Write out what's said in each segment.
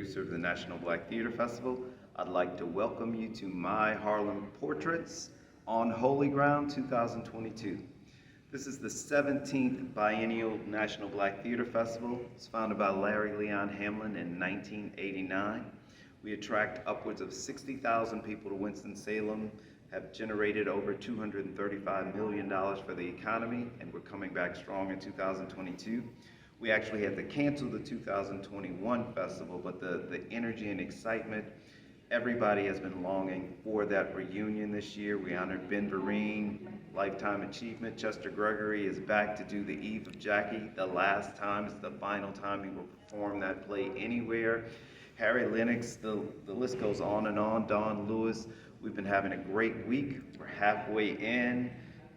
producer of the National Black Theater Festival. I'd like to welcome you to My Harlem Portraits on Holy Ground 2022. This is the 17th biennial National Black Theater Festival. It was founded by Larry Leon Hamlin in 1989. We attract upwards of 60,000 people to Winston-Salem, have generated over $235 million for the economy, and we're coming back strong in 2022. We actually had to cancel the 2021 festival, but the energy and excitement, everybody has been longing for that reunion this year. We honored Ben Vereen, Lifetime Achievement. Chester Gregory is back to do The Eve of Jackie. The last time, it's the final time he will perform that play anywhere. Harry Lennox, the list goes on and on. Don Lewis. We've been having a great week. We're halfway in.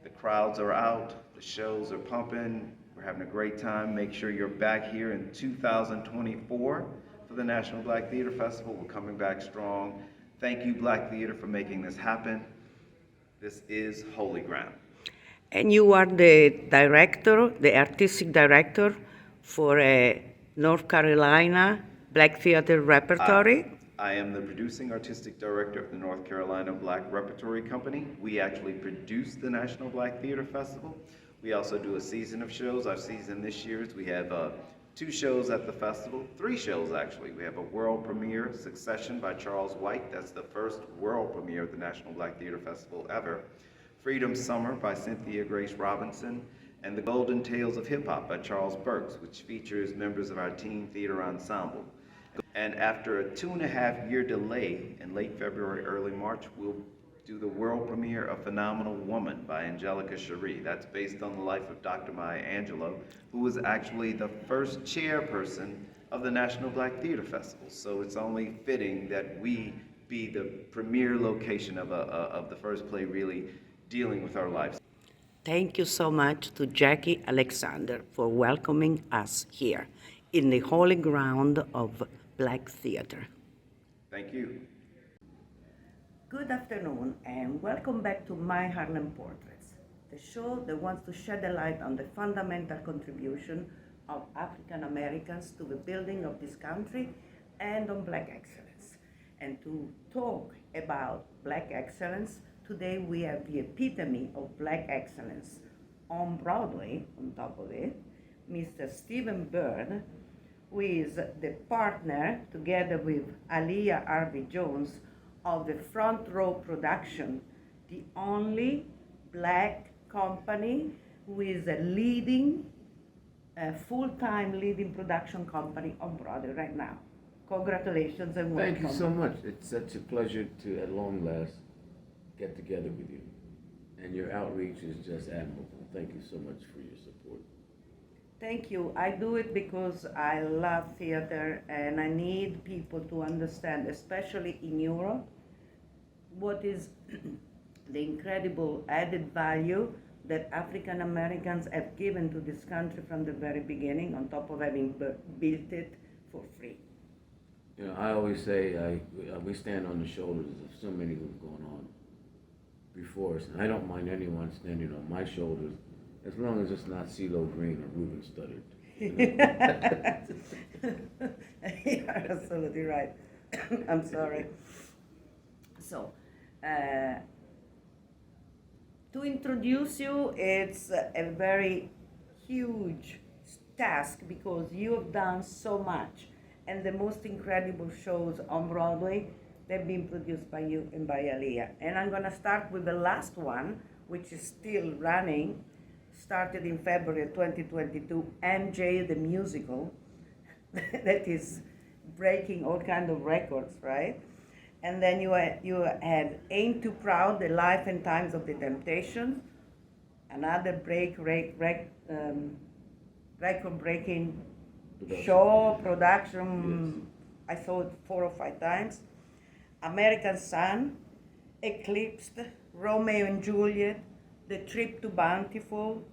The crowds are out. The shows are pumping. We're having a great time. Make sure you're back here in 2024 for the National Black Theater Festival. We're coming back strong. Thank you, Black Theater, for making this happen. This is Holy Ground. And you are the director, the artistic director for North Carolina Black Theater Repertory? I am the producing artistic director of the North Carolina Black Repertory Company. We actually produce the National Black Theater Festival. We also do a season of shows. Our season this year is we have 2 shows at the festival, 3 shows actually. We have a world premiere, Succession by Charles White. That's the first world premiere of the National Black Theater Festival ever. Freedom Summer by Cynthia Grace Robinson, and The Golden Tales of Hip Hop by Charles Burks, which features members of our teen theater ensemble. And after a 2.5-year delay in late February, early March, we'll do the world premiere of Phenomenal Woman by Angelica Cherie. That's based on the life of Dr. Maya Angelou, who was actually the first chairperson of the National Black Theater Festival. So it's only fitting that we be the premier location of the first play really dealing with our lives. Thank you so much to Jackie Alexander for welcoming us here in the holy ground of Black Theater. Thank you. Good afternoon and welcome back to My Harlem Portraits, the show that wants to shed a light on the fundamental contribution of African Americans to the building of this country and on Black excellence. And to talk about Black excellence, today we have the epitome of Black excellence on Broadway, on top of it, Mr. Stephen Byrd, who is the partner, together with Aliyah Harvey Jones, of the Front Row Production, the only Black company who is a leading, full-time leading production company on Broadway right now. Congratulations and welcome. Thank you so much. It's such a pleasure to, at long last, get together with you. And your outreach is just admirable. Thank you so much for your support. Thank you. I do it because I love theater and I need people to understand, especially in Europe, what is the incredible added value that African Americans have given to this country from the very beginning, on top of having built it for free. You know, I always say we stand on the shoulders of so many who've gone on before us, and I don't mind anyone standing on my shoulders as long as it's not CeeLo Green or Reuben Studdard. You know? You're absolutely right. I'm sorry. So, to introduce you, it's a very huge task because you have done so much, and the most incredible shows on Broadway, they've been produced by you and by Aliyah. And I'm gonna start with the last one, which is still running, started in February 2022, MJ the Musical, that is breaking all kinds of records, right? And then you had Ain't Too Proud, The Life and Times of the Temptations, another record-breaking show, production. Yes. I saw it 4 or 5 times. American Son, Eclipsed, Romeo and Juliet, The Trip to Bountiful,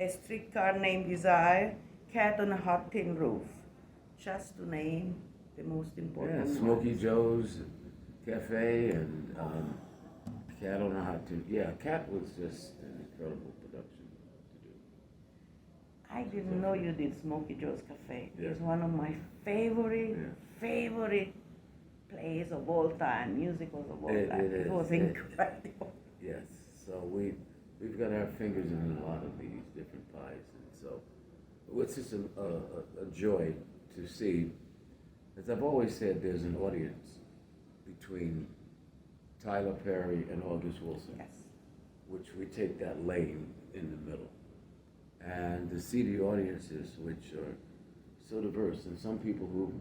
A Streetcar Named Desire, Cat on a Hot Tin Roof, just to name the most important ones. Smokey Joe's Cafe and Cat on a Hot Tin. Yeah, Cat was just an incredible production to do. I didn't know you did Smokey Joe's Cafe. Yeah. It's one of my favorite, Yeah. favorite plays of all time, musicals of all time. It It was is. incredible. Yes, so we've got our fingers in a lot of these different pies, and so it's just a joy to see. As I've always said, there's an audience between Tyler Perry and August Wilson, Yes. which we take that lane in the middle, and to see the audiences which are so diverse, and some people who've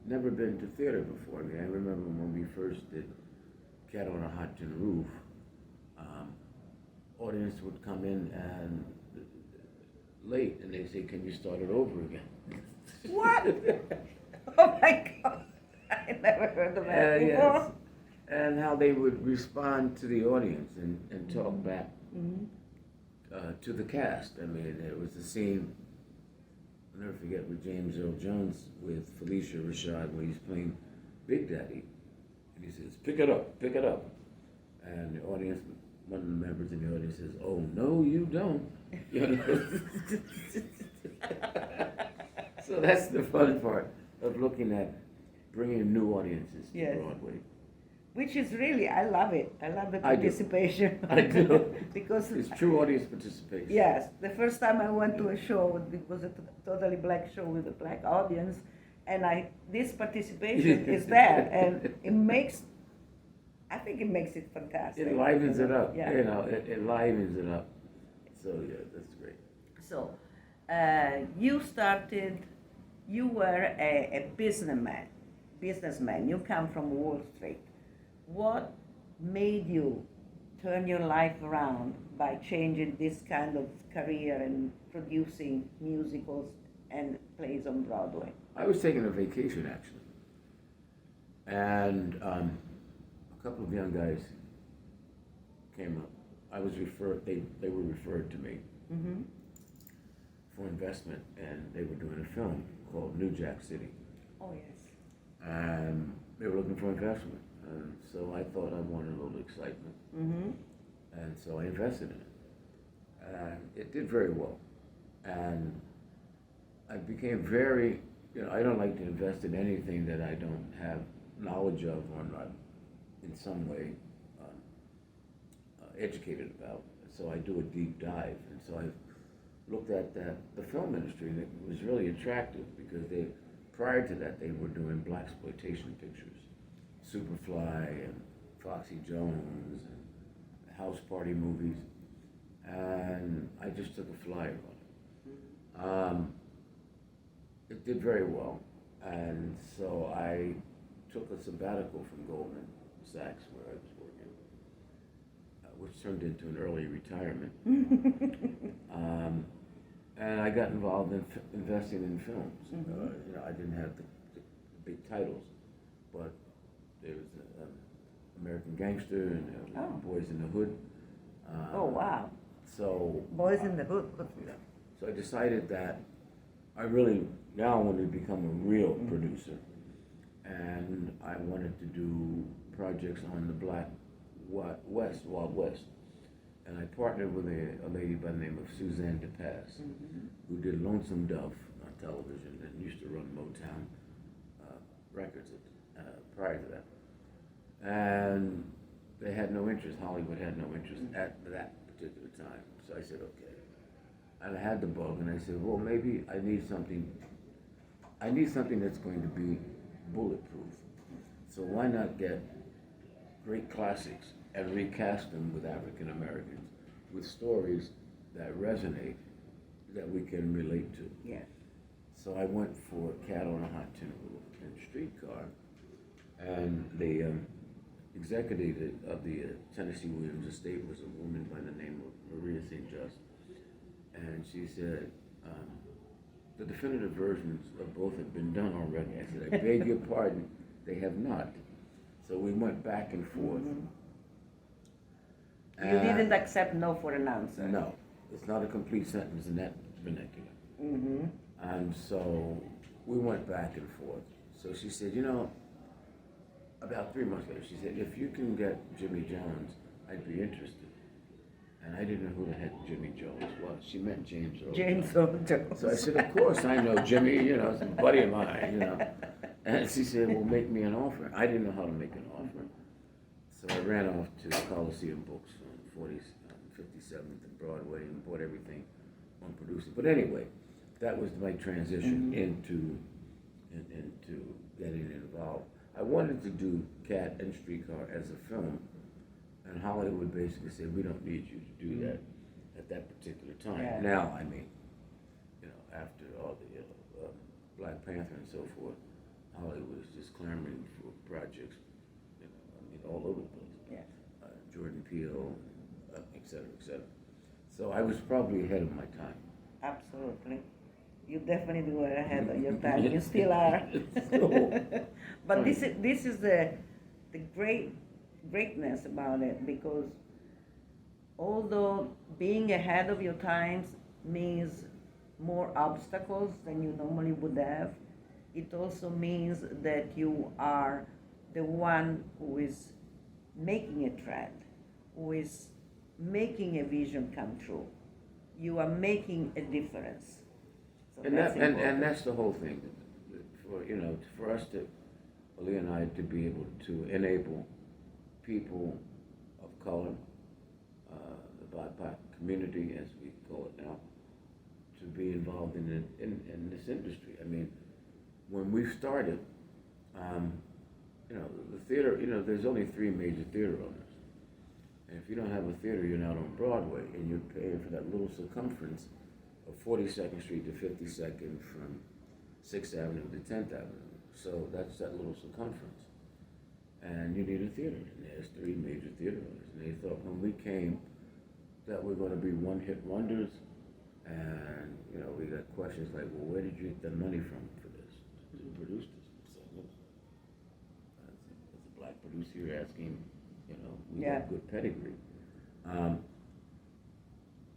never been to theater before. I mean, I remember when we first did Cat on a Hot Tin Roof, audience would come in and late, and they say, "Can you start it over again?" What? Oh my God! I never heard of that before. Yes. And how they would respond to the audience and talk back to the cast. I mean, it was the scene, I'll never forget, with James Earl Jones with Felicia Rashad when he's playing Big Daddy. And he says, "Pick it up, pick it up." And the audience, one of the members in the audience says, "Oh, no, you don't." You know? So that's the fun part of looking at bringing new audiences to Yes. Broadway. Which is really, I love it. I love the I do. participation. I do. Because It's true audience participation. yes, the first time I went to a show, it was a totally black show with a black audience, and this participation is there, and it makes, I think it makes it fantastic. It livens it up. Yeah. You know, it livens it up. So yeah, that's great. So, you were a businessman. You come from Wall Street. What made you turn your life around by changing this kind of career and producing musicals and plays on Broadway? I was taking a vacation actually, and a couple of young guys came up. I was referred. They were referred to me for investment, and they were doing a film called New Jack City, Oh, yes. and they were looking for investment. And so I thought I wanted a little excitement, and so I invested in it, and it did very well. And I became very, I don't like to invest in anything that I don't have knowledge of or not in some way educated about. So I do a deep dive, and so I looked at the film industry, and it was really attractive because prior to that, they were doing blaxploitation pictures, Superfly and Foxy Jones and house party movies, and I just took a flyer on it. It did very well, and so I took a sabbatical from Goldman Sachs, where I was working, which turned into an early retirement. And I got involved in investing in films. I didn't have the big titles, but there was American Gangster and Boys in the Hood. Oh, wow. So Boys in the Hood. So I decided that I really now wanted to become a real producer, and I wanted to do projects on the Black Wild West. And I partnered with a lady by the name of Suzanne DePass, who did Lonesome Dove on television and used to run Motown records prior to that. And they had no interest, Hollywood had no interest at that particular time. So I said, okay. And I had the bug, and I said, well, maybe I need something that's going to be bulletproof. So why not get great classics and recast them with African Americans, with stories that resonate, that we can relate to. Yes. So I went for Cat on a Hot Tin Roof and Streetcar, and the executive of the Tennessee Williams estate was a woman by the name of Maria St. Just, and she said, the definitive versions of both have been done already. I said, I beg your pardon, they have not. So we went back and forth. You didn't accept no for an answer. No, it's not a complete sentence in that vernacular. And so we went back and forth. So she said, about 3 months later, she said, if you can get Jimmy Jones, I'd be interested. And I didn't know who the heck Jimmy Jones was. She meant James Earl James Jones. Earl Jones. So I said, of course I know Jimmy, it's a buddy of mine, And she said, well, make me an offer. I didn't know how to make an offer. So I ran off to Coliseum Books on 57th and Broadway and bought everything on producing. But anyway, that was my transition into getting involved. I wanted to do Cat and Streetcar as a film, and Hollywood basically said, we don't need you to do that at that particular time. Yeah. Now, after all the Black Panther and so forth, Hollywood is just clamoring for projects, all over the place. Yeah. Jordan Peele, et cetera, et cetera. So I was probably ahead of my time. Absolutely. You definitely were ahead of your time. You still are. But Funny. this is the greatness about it, because although being ahead of your times means more obstacles than you normally would have, it also means that you are the one who is making a trend, who is making a vision come true. You are making a difference. So And that's important. that's the whole thing. For us to, Lee and I, to be able to enable people of color, the BIPOC community, as we call it now, to be involved in this industry. I mean, when we started, the theater, there's only 3 major theater owners. And if you don't have a theater, you're not on Broadway, and you're paying for that little circumference of 42nd Street to 52nd from 6th Avenue to 10th Avenue. So that's that little circumference. And you need a theater, and there's 3 major theater owners. And they thought when we came that we're going to be one-hit wonders, and, we got questions like, well, where did you get the money from for this, to produce this? So, as a black producer, you're asking, we got good pedigree.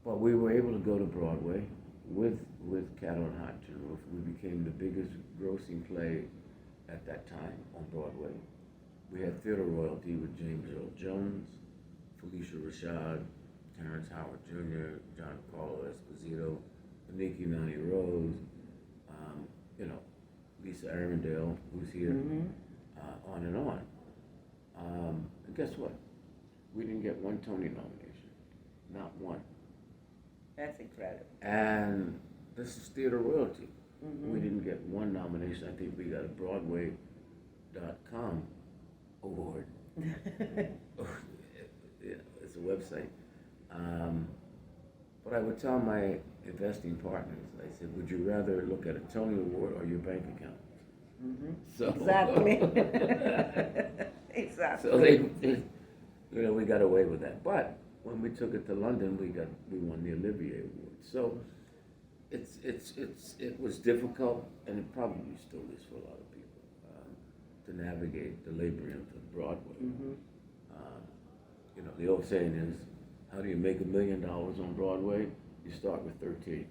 But we were able to go to Broadway with Cat on Hot Tin Roof. We became the biggest grossing play at that time on Broadway. We had theater royalty with James Earl Jones, Felicia Rashad, Terrence Howard Jr., John Carlo Esposito, Aniki Nani Rose, Lisa Arundel, who's here, on and on. And guess what? We didn't get one Tony nomination, not one. That's incredible. And this is theater royalty. We didn't get one nomination. I think we got a Broadway.com award. It's a website. But I would tell my investing partners, I said, would you rather look at a Tony Award or your bank account? So, Exactly. Exactly. So they, we got away with that. But when we took it to London, we won the Olivier Award. So it was difficult, and it probably still is for a lot of people, to navigate the labyrinth of Broadway. The old saying is, how do you make $1 million on Broadway? You start with 13.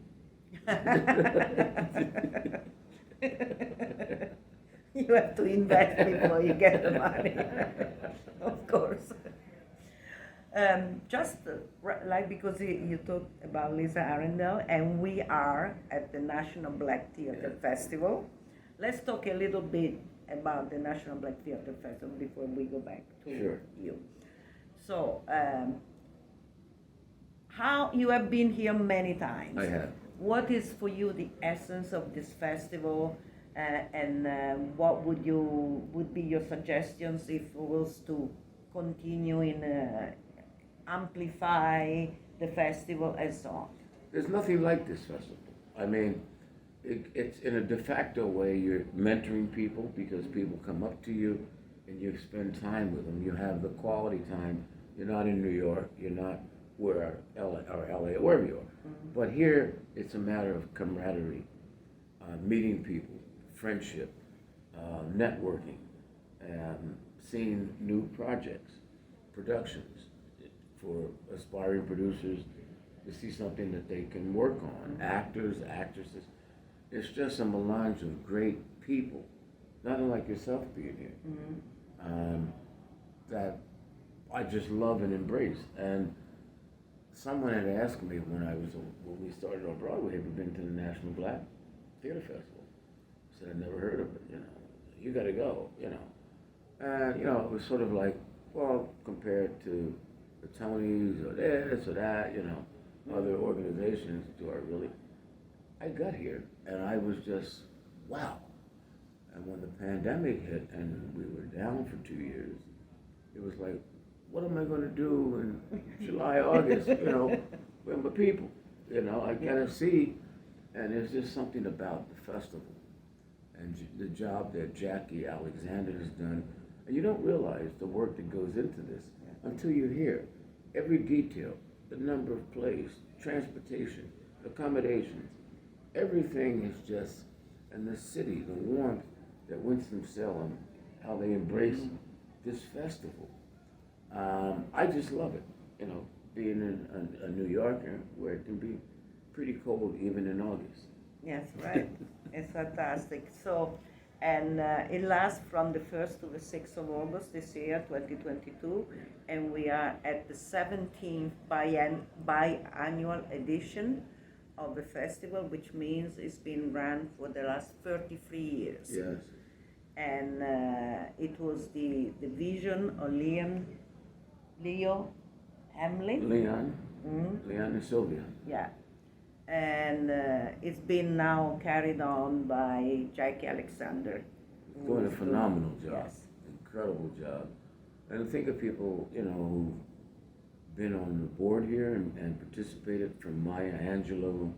You have to invest before you get the money, of course. Because you talked about Lisa Arundel, and we are at the National Black Theatre Festival. Let's talk a little bit about the National Black Theatre Festival before we go back to you. So, how you have been here many times. I have. What is for you the essence of this festival, and what would be your suggestions if it was to continue amplify the festival and so on? There's nothing like this festival. I mean, it's in a de facto way, you're mentoring people because people come up to you and you spend time with them. You have the quality time. You're not in New York. You're not where LA or wherever you are. But here, it's a matter of camaraderie, meeting people, friendship, networking, seeing new projects, productions for aspiring producers to see something that they can work on, actors, actresses. It's just a melange of great people, not unlike yourself being here, that I just love and embrace. And someone had asked me when we started on Broadway, have you been to the National Black Theater Festival? I said, I'd never heard of it, you gotta go, And, it was sort of like, well, compared to the Tonys or this or that, other organizations, do I really? I got here and I was just, wow. And when the pandemic hit and we were down for 2 years, it was like, what am I gonna do in July, August, with my people? I gotta see, and there's just something about the festival and the job that Jackie Alexander has done. And you don't realize the work that goes into this until you're here. Every detail, the number of plays, transportation, accommodations, everything is just, and the city, the warmth that Winston-Salem, how they embrace this festival. I just love it, being a New Yorker where it can be pretty cold even in August. Yes, right. It's fantastic. So, and it lasts from the 1st to the 6th of August this year, 2022, and we are at the 17th biannual edition of the festival, which means it's been run for the last 33 years. Yes. And it was the vision of Leo Hamlin. Leon Mhm. and Sylvia. Yeah. And it's been now carried on by Jackie Alexander. Doing a who's phenomenal doing- job. Yes. Incredible job. And think of people, who've been on the board here and participated, from Maya Angelou,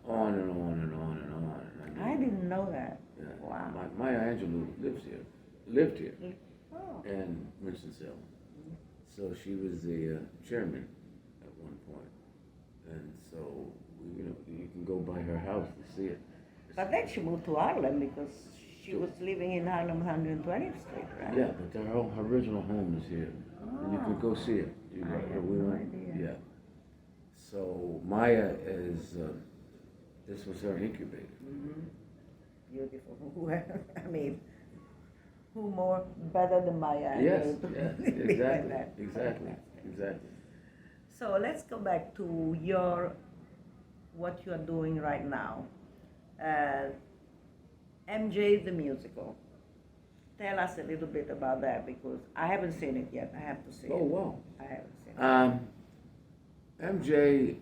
on and on and on and on. I didn't know that. Yeah. Wow. Maya Angelou lived here Oh. in Winston-Salem. So she was the chairman at one point. And so, you can go by her house to see it. But then she moved to Harlem because she was living in Harlem 120th Street, right? Yeah, but her original home is here. And you could go see it. I had no idea. Yeah. So Maya is, this was her incubator. Mhm. Beautiful. I mean, who more better than Maya? Yes, Angelou yeah, to be like exactly, that. exactly. So let's go back to what you are doing right now. MJ the musical. Tell us a little bit about that because I haven't seen it yet. I have to see it. Oh, wow. I haven't seen it. MJ,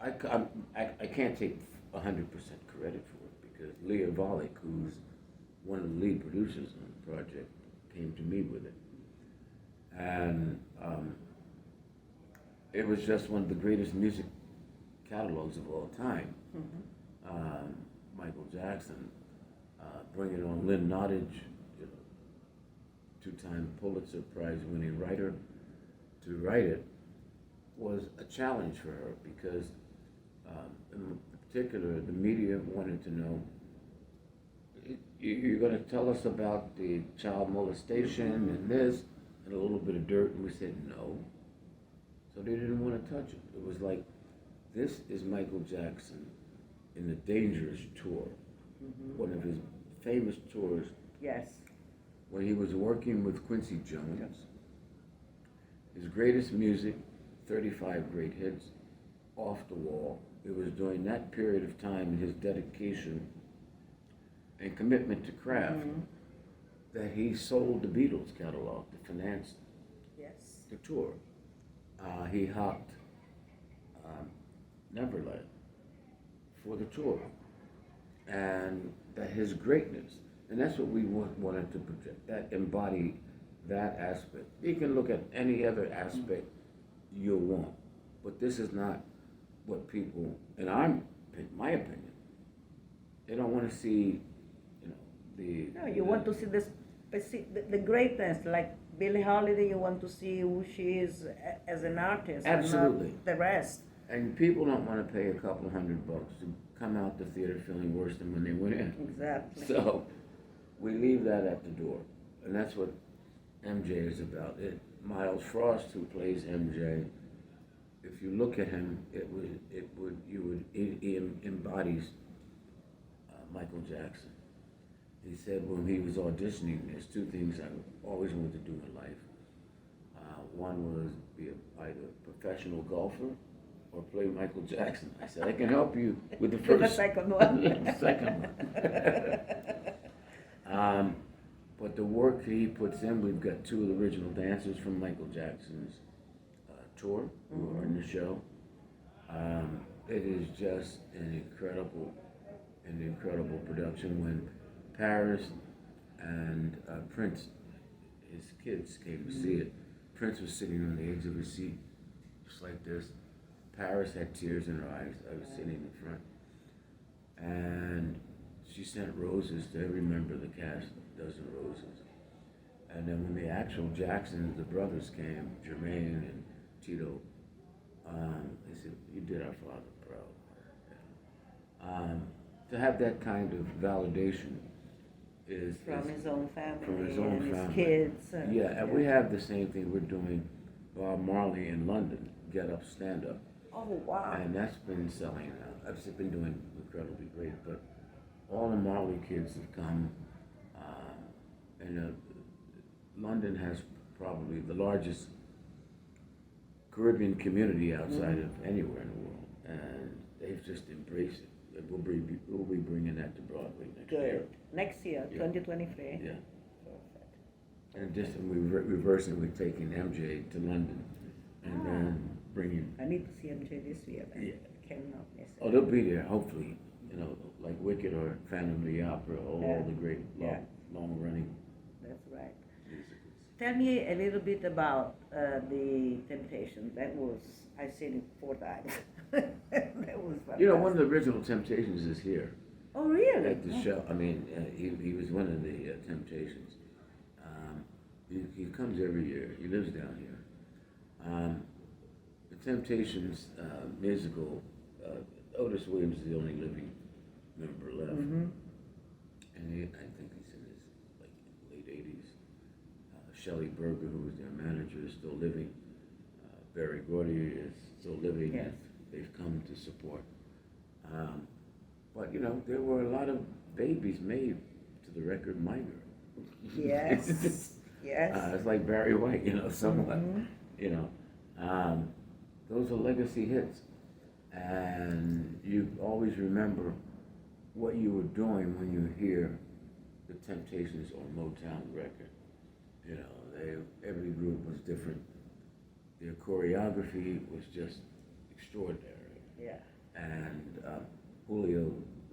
I can't take 100% credit for it because Leah Vollick, who's one of the lead producers on the project, came to me with it. And it was just one of the greatest music catalogs of all time. Michael Jackson, bringing on Lynn Nottage, two-time Pulitzer Prize winning writer, to write it was a challenge for her because in particular the media wanted to know, you're going to tell us about the child molestation and this and a little bit of dirt, and we said no. So they didn't want to touch it. It was like, this is Michael Jackson in the Dangerous tour, one of his famous tours. Yes. When he was working with Quincy Jones. His greatest music, 35 great hits, off the wall. It was during that period of time and his dedication and commitment to craft that he sold the Beatles catalog to finance Yes. the tour. He hopped Neverland for the tour. And that his greatness, and that's what we wanted to project, that embody that aspect. You can look at any other aspect you'll want, but this is not what people, in my opinion, they don't want to see, No, you want to see the greatness, like Billie Holiday. You want to see who she is as an artist, Absolutely. and not the rest. And people don't want to pay a couple $100 to come out the theater feeling worse than when they went in. Exactly. So we leave that at the door, and that's what MJ is about. Miles Frost, who plays MJ, if you look at him, he embodies Michael Jackson. He said when he was auditioning, there's two things I always wanted to do in life. one was be either a professional golfer or play Michael Jackson. I said, I can help you with the With first. the second one. The second one. But the work he puts in, we've got two of the original dancers from Michael Jackson's tour who are in the show. It is just an incredible production. When Paris and Prince, his kids, came to see it, Prince was sitting on the edge of his seat, just like this. Paris had tears in her eyes. I was sitting in front. And she sent roses to every member of the cast, a dozen roses. And then when the actual Jacksons, the brothers came, Jermaine and Tito, they said, you did our father proud. To have that kind of validation is From his own family, from his own and family. his kids. Yeah, and we have the same thing we're doing. Bob Marley in London, Get Up, Stand Up. Oh, wow. And that's been selling out. It's been doing incredibly great. But all the Marley kids have come. And London has probably the largest Caribbean community outside of anywhere in the world. And they've just embraced it. We'll be bringing that to Broadway next year. Good. Next year, Yeah. 2023. Yeah. Perfect. And just reversing, we're taking MJ to London and then bringing. I need to see MJ this year. Then. Yeah. Cannot miss it. Oh, they'll be there, hopefully. You know, like Wicked or Phantom of the Opera, all the great long-running That's right. musicals. Tell me a little bit about the Temptations. That was, I've seen it 4 times. That was fantastic. You know, one of the original Temptations is here Oh, really? at the show. I mean, he was one of the Temptations. He comes every year. He lives down here. The Temptations musical, Otis Williams is the only living member left. Mm-hmm. And I think he's in his late 80s. Shelley Berger, who was their manager, is still living. Barry Gordy is still living. Yes. They've come to support. But, you know, there were a lot of babies made to the record My Girl. Yes. Yes. It's like Barry White, you know, somewhat. Mhm. You know, those are legacy hits. And you always remember what you were doing when you hear the Temptations or Motown record. You know, every group was different. Their choreography was just extraordinary. Yeah. And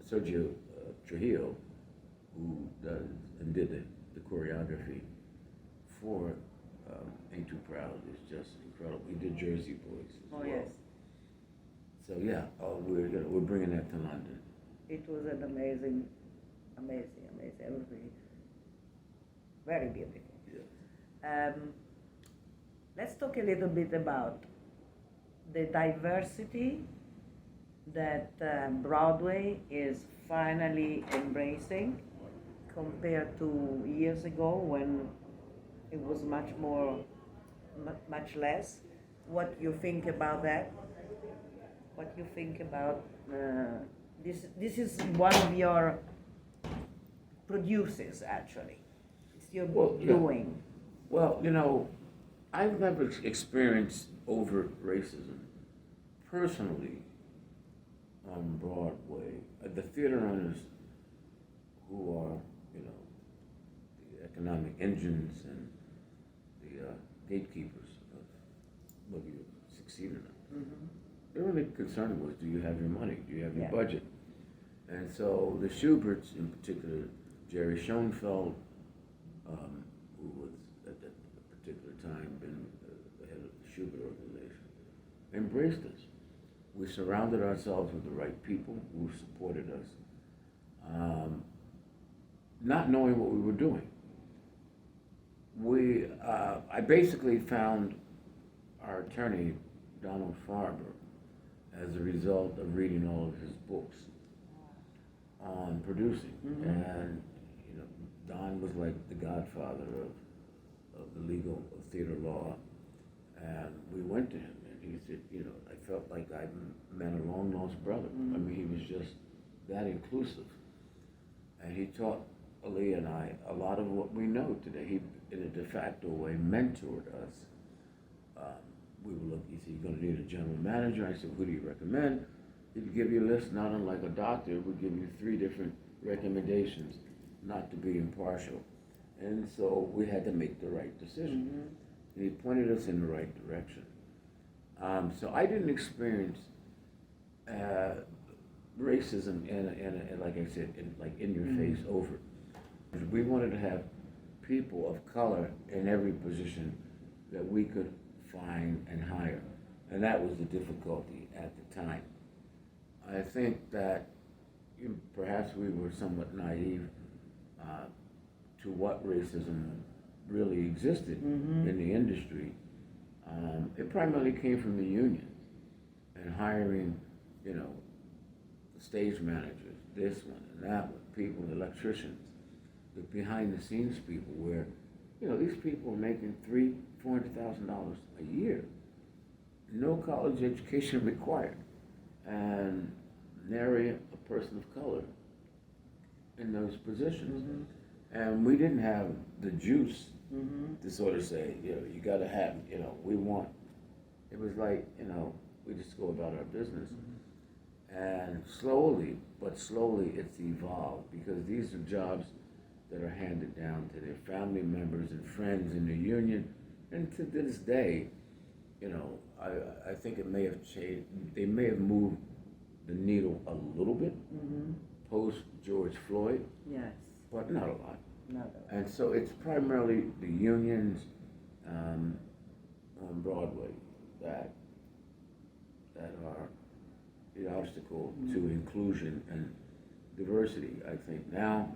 Sergio Trujillo, who does and did the choreography for Ain't Too Proud, is just incredible. He did Jersey Boys as well. Yes. So yeah, we're bringing that to London. It was an amazing, very beautiful. Yeah. Let's talk a little bit about the diversity that Broadway is finally embracing compared to years ago when it was much less. What you think about that? What you think about this is one of your producers, actually. It's your doing. Well, you know, I've never experienced overt racism personally on Broadway. The theater owners who are, you know, the economic engines and the gatekeepers of whether you succeed or not. Mm-hmm. They're really concerned with, do you have your money? Do you have your Yeah. budget? And so the Schuberts, in particular, Jerry Schoenfeld, who was at that particular time been the head of the Schubert organization, embraced us. We surrounded ourselves with the right people who supported us, not knowing what we were doing. I basically found our attorney, Donald Farber, as a result of reading all of his books on producing. Mm-hmm. And, you know, Don was like the godfather of the legal of theater law. And we went to him and he said, you know, I felt like I met a long lost brother. Mm-hmm. I mean, he was just that inclusive. And he taught Ali and I a lot of what we know today. He, in a de facto way, mentored us we would look, he said, you're gonna need a general manager. I said, who do you recommend? He'd give you a list, not unlike a doctor, would give you 3 different recommendations, not to be impartial. And so we had to make the right decision. And he pointed us in the right direction. So I didn't experience racism and like I said, in your face over. We wanted to have people of color in every position that we could find and hire. And that was the difficulty at the time. I think that perhaps we were somewhat naive to what racism really existed in the industry. It primarily came from the union and hiring, the stage managers, this one and that one, people, electricians, the behind the scenes people where, these people are making $300,000-$400,000 a year. No college education required. And nary a person of color in those positions. And we didn't have the juice to sort of say, you gotta have, we want. It was like, we just go about our business. And slowly, it's evolved because these are jobs that are handed down to their family members and friends in the union. And to this day, I think it may have changed. They may have moved the needle a little bit post George Floyd, Yes. but not a lot. Not at all. And so it's primarily the unions on Broadway that are the obstacle to inclusion and diversity. I think now,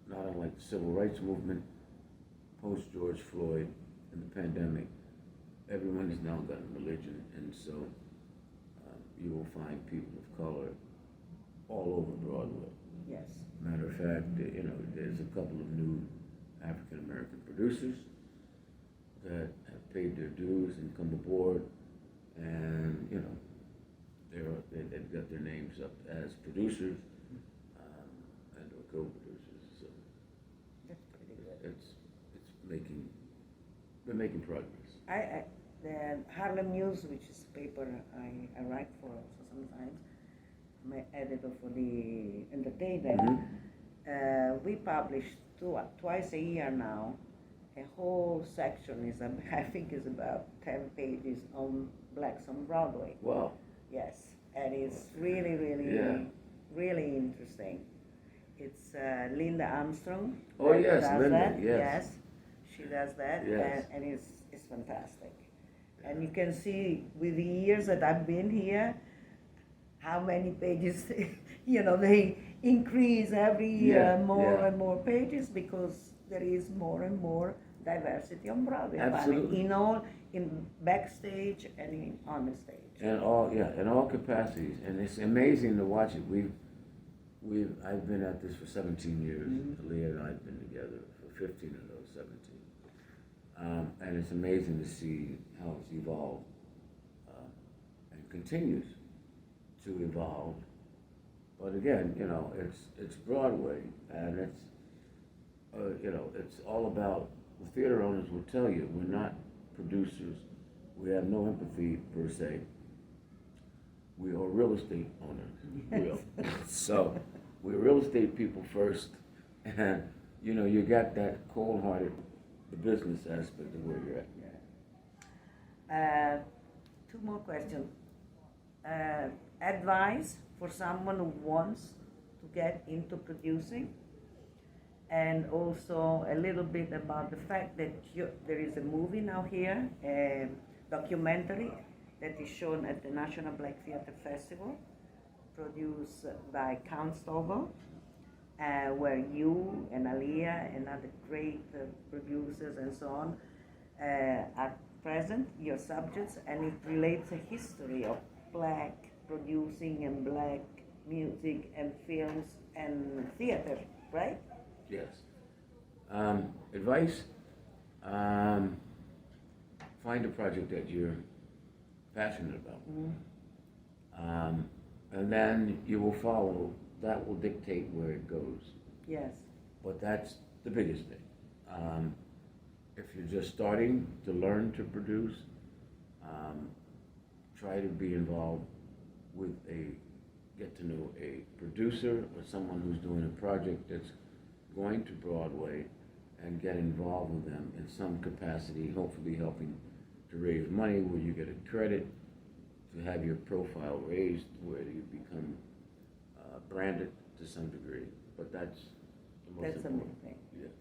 not unlike the civil rights movement, post George Floyd and the pandemic, everyone has now gotten religion, and so you will find people of color all over Broadway. Yes. Matter of fact, there's a couple of new African American producers that have paid their dues and come aboard, and they've got their names up as producers and or co-producers. So That's pretty good. We're making progress. The Harlem News, which is a paper I write for also sometimes, my editor for the entertainment, we publish twice a year now. A whole section is, I think, is about 10 pages on blacks on Broadway. Wow. Yes, and it's really, really interesting. It's Linda Armstrong. Oh, that yes, does Linda, that. yes. She does that, Yes. and it's fantastic. And you can see with the years that I've been here, how many pages, they increase every year, more and more pages, because there is more and more diversity on Broadway. Absolutely. In backstage and on the stage. In all capacities, and it's amazing to watch it. I've been at this for 17 years. Leah and I have been together for 15 of those 17. And it's amazing to see how it's evolved and continues to evolve. But again, it's Broadway, and it's all about, the theater owners will tell you, we're not producers. We have no empathy per se. We are real estate owners. So we're real estate people first, and you got that cold-hearted, the business aspect of where you're at. Yeah. 2 more questions. Advice for someone who wants to get into producing, and also a little bit about the fact that there is a movie now here, a documentary that is shown at the National Black Theatre Festival, produced by Count Stovall, where you and Aliyah and other great producers and so on are present, your subjects, and it relates a history of black producing and black music and films and theater, right? Yes. Advice, find a project that you're passionate about. And then you will follow, that will dictate where it goes. Yes. But that's the biggest thing. If you're just starting to learn to produce, um, try to be involved with get to know a producer or someone who's doing a project that's going to Broadway and get involved with them in some capacity, hopefully helping to raise money where you get a credit to have your profile raised, where you become branded to some degree. But that's the most That's important. amazing. Yes.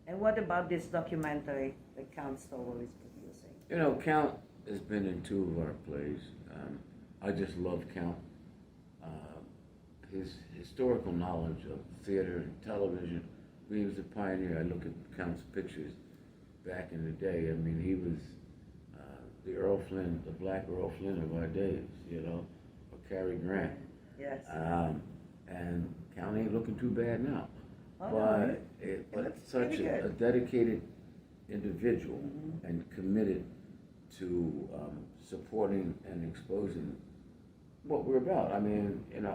And what about this documentary that Count Stowell is producing? You know, Count has been in 2 of our plays. I just love Count. His historical knowledge of theater and television. He was a pioneer. I look at Count's pictures back in the day. I mean, he was the Earl Flynn, the black Earl Flynn of our days, you know, or Cary Grant. Yes. And Count ain't looking too bad now. Oh, but no, but looks such pretty a good. dedicated individual and committed to supporting and exposing what we're about. I mean, you know,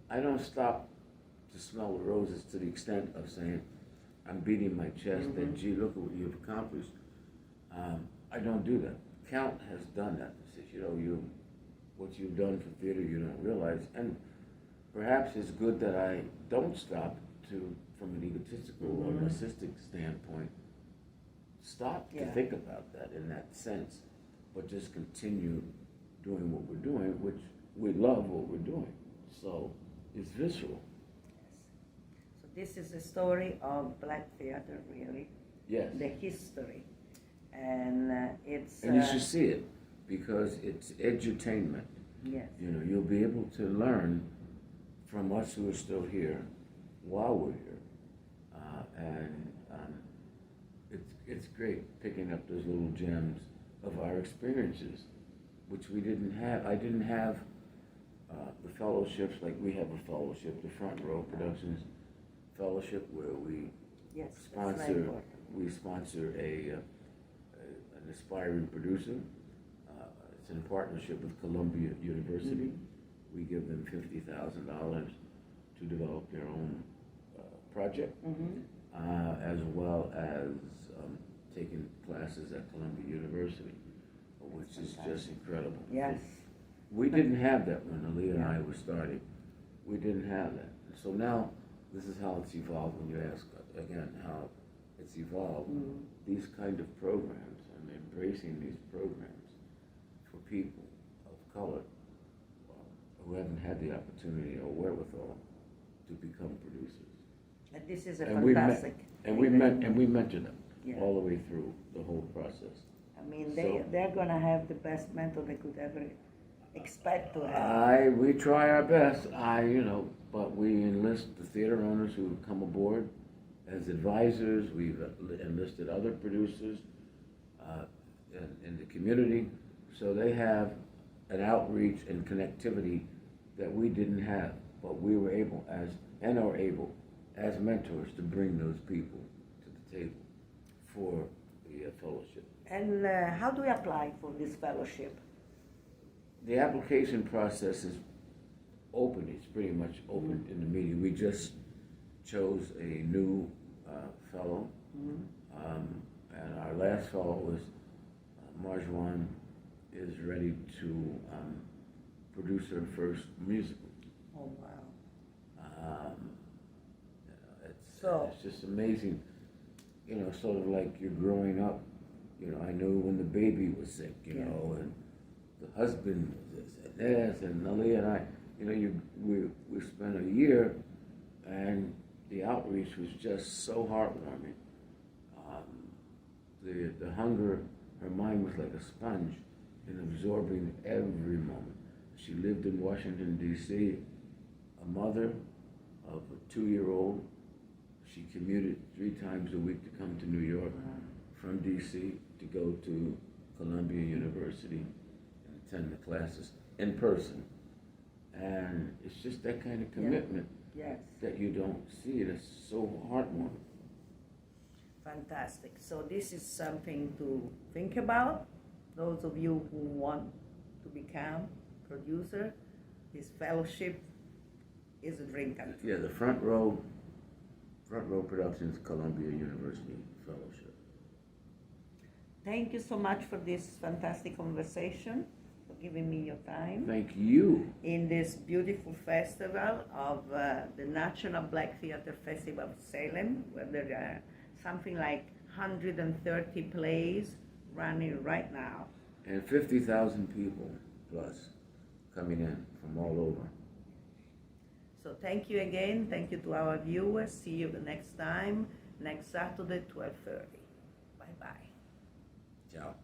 I don't stop to smell the roses to the extent of saying I'm beating my chest that, gee, look at what you've accomplished. I don't do that. Count has done that. He says, you know, what you've done for theater you don't realize. And perhaps it's good that I don't stop to, from an egotistical or narcissistic standpoint, stop to think about that in that sense, but just continue doing what we're doing, which we love what we're doing. So it's visceral. Yes. So this is a story of black theater, really. Yes. The history. And it's... And you should see it because it's edutainment. Yes. You know, you'll be able to learn from us who are still here while we're here. It's great picking up those little gems of our experiences, which we didn't have. I didn't have the fellowships like we have a fellowship, the Front Row Productions Fellowship, where we sponsor an aspiring producer. It's in partnership with Columbia University. We give them $50,000 to develop their own project, as well as taking classes at Columbia University, which is just incredible. Yes. We didn't have that when Aaliyah and I were starting. We didn't have that. So now, this is how it's evolved when you ask, again, how it's evolved. These kind of programs and embracing these programs for people of color who haven't had the opportunity or wherewithal to become producers. And this is a And fantastic... we mentor them all the way through the whole process. I mean, they're going to have the best mentor they could ever expect to have. We try our best. But we enlist the theater owners who come aboard as advisors. We've enlisted other producers in the community, so they have an outreach and connectivity that we didn't have, but we were able as mentors to bring those people to the table for the fellowship. And how do we apply for this fellowship? The application process is open. It's pretty much open in the media. We just chose a new fellow, and our last fellow was Marjwan is ready to produce her first musical. Oh, wow. It's just amazing, sort of like you're growing up. I knew when the baby was sick, and the husband was this, and Aaliyah and I, we spent a year, and the outreach was just so heartwarming. The hunger, her mind was like a sponge in absorbing every moment. She lived in Washington, D.C., a mother of a 2-year-old. She commuted 3 times a week to come to New York from D.C. to go to Columbia University and attend the classes in person. And it's just that kind of commitment that you don't see. It's so heartwarming. Fantastic. So this is something to think about. Those of you who want to become producer, this fellowship is a dream come true. Yeah, the Front Row Productions Columbia University Fellowship. thank you so much for this fantastic conversation, for giving me your time Thank you. in this beautiful festival of the National Black Theater Festival of Salem, where there are something like 130 plays running right now. And 50,000 people plus coming in from all over. So thank you again. Thank you to our viewers. See you the next time, next Saturday, 12:30. Bye-bye. Ciao.